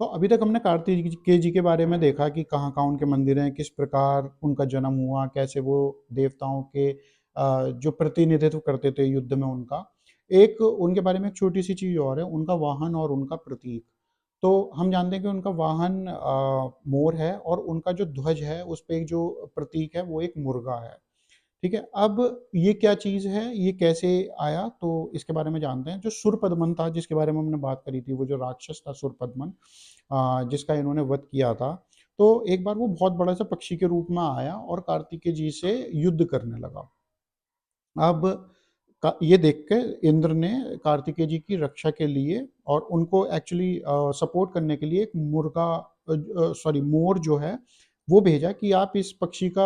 तो अभी तक हमने कार्तिकेय जी के बारे में देखा कि कहाँ-कहाँ उनके मंदिर हैं, किस प्रकार उनका जन्म हुआ, कैसे वो देवताओं के जो प्रतिनिधित्व करते थे युद्ध में उनका। एक उनके बारे में एक छोटी-सी चीज़ और है, उनका वाहन और उनका प्रतीक। तो हम जानते हैं कि उनका वाहन मोर है और उनका जो ध्वज है, उस पे एक जो प्रतीक है, वो एक मुर्गा है। ठीक है? अब ये क्या चीज़ है, ये कैसे आया? तो इसके बारे में जानते हैं। जो सुरपदमन था, जिसके बारे में हमने बात करी थी, वो जो राक्षस था सुरपदमन, जिसका इन्होंने वध किया था। तो एक बार वो बहुत बड़ा-सा पक्षी के रूप में आया और कार्तिकेय जी से युद्ध करने लगा। अब ये देख के इंद्र ने कार्तिकेय जी की रक्षा के लिए और उनको एक्चुअली सपोर्ट करने के लिए एक सॉरी मोर जो है वो भेजा कि आप इस पक्षी का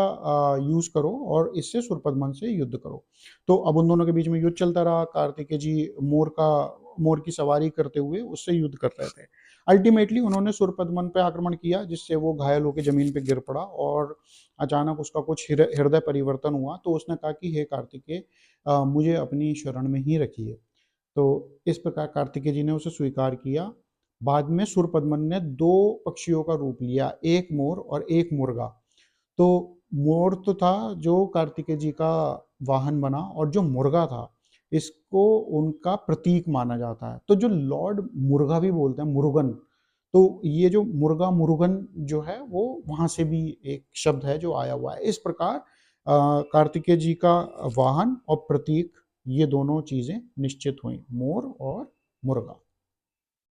यूज़ करो और इससे सुरपदमन से युद्ध करो। तो अब उन दोनों के बीच में युद्ध चलता रहा। कार्तिकेय जी मोर की सवारी करते हुए उससे युद्ध कर रहे थे। अल्टीमेटली उन्होंने सुरपदमन पे आक्रमण किया, जिससे वो घायल होकर जमीन पे गिर पड़ा और अचानक उसका कुछ हृदय परिवर्तन हुआ। तो उसने कहा कि हे कार्तिकेय, मुझे अपनी शरण में ही रखिए। तो इस प्रकार कार्तिकेय जी ने उसे स्वीकार किया। बाद में सुरपदमन ने 2 पक्षियों का रूप लिया, एक मोर और एक मुर्गा। तो मोर तो था जो कार्तिकेय जी का वाहन बना और जो मुर्गा था, इसको उनका प्रतीक माना जाता है। तो जो लॉर्ड मुर्गा भी बोलते हैं, मुरुगन, तो ये जो मुर्गा, मुरुगन जो है वो वहाँ से भी एक शब्द है जो आया हुआ है। इस प्रकार कार्तिकेय जी का वाहन और प्रतीक, ये दोनों चीज़ें निश्चित हुई, मोर और मुर्गा।